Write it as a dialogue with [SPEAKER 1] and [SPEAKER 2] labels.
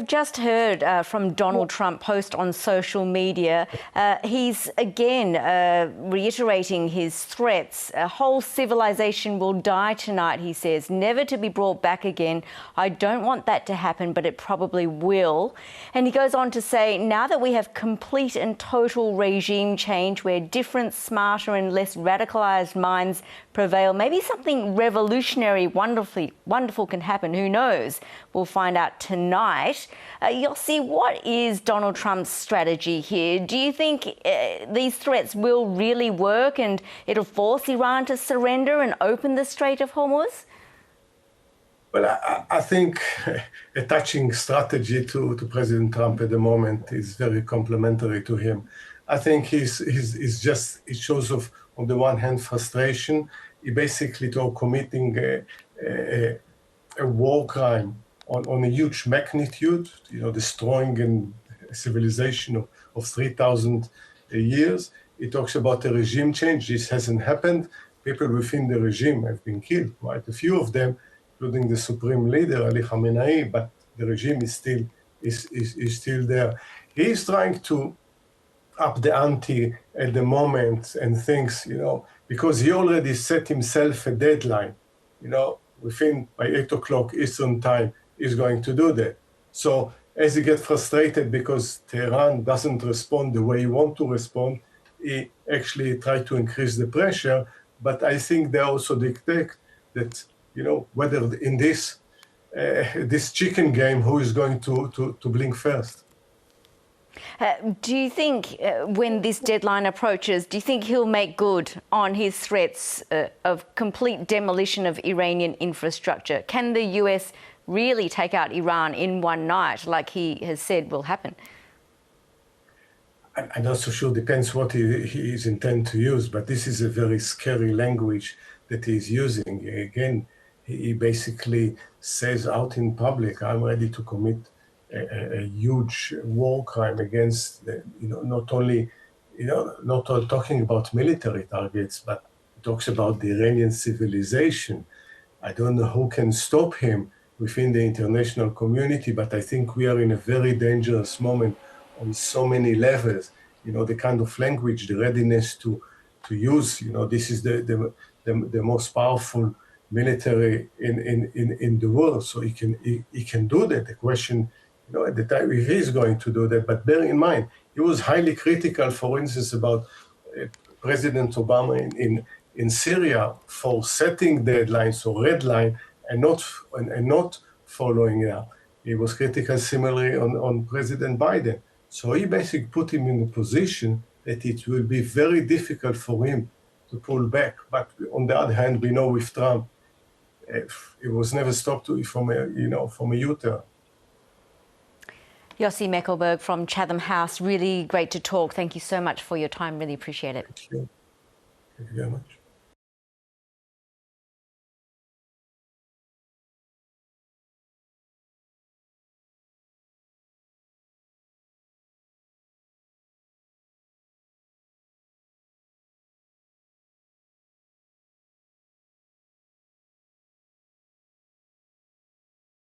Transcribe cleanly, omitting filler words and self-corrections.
[SPEAKER 1] have just heard from Donald Trump post on social media. He's again reiterating his threats. A whole civilization will die tonight, he says, never to be brought back again. I don't want that to happen, but it probably will. And he goes on to say, now that we have complete and total regime change where different, smarter and less radicalized minds prevail, maybe something revolutionary, wonderful can happen. Who knows? We'll find out tonight. Yossi, what is Donald Trump's strategy here? Do you think these threats will really work and it'll force Iran to surrender and open the Strait of Hormuz?
[SPEAKER 2] Well, I think attaching strategy to President Trump at the moment is very complimentary to him. I think it shows of, on the one hand, frustration. He basically committing a war crime on a huge magnitude, destroying a civilization of 3,000 years. He talks about a regime change. This hasn't happened. People within the regime have been killed, quite a few of them, including the supreme leader, Ali Khamenei, but the regime is still there. He is trying to up the ante at the moment and thinks, because he already set himself a deadline, within by 8 o'clock Eastern time, he's going to do that. So as he gets frustrated because Tehran doesn't respond the way he wants to respond, he actually tried to increase the pressure. But I think they also dictate that, whether in this chicken game, who is going to blink first.
[SPEAKER 1] Do you think when this deadline approaches, do you think he'll make good on his threats of complete demolition of Iranian infrastructure? Can the US really take out Iran in one night, like he has said will happen?
[SPEAKER 2] I'm not so sure. Depends what he is intended to use, but this is a very scary language that he's using. Again, he basically says out in public, I'm ready to commit a huge war crime against, not only talking about military targets, but he talks about the Iranian civilization. I don't know who can stop him within the international community, but I think we are in a very dangerous moment on so many levels. The kind of language, the readiness to use, this is the most powerful military in the world, so he can do that. The question, at the time, if he's going to do that, but bear in mind, he was highly critical, for instance, about President Obama in Syria for setting deadlines or red line and not following it up. He was critical similarly on President Biden. So he basically put him in a position that it will be very difficult for him to pull back. But on the other hand, we know with Trump, it was never stopped from a U-turn.
[SPEAKER 1] Yossi Mekelberg from Chatham House, really great to talk. Thank you so much for your time. Really appreciate it.
[SPEAKER 2] Thank you very much.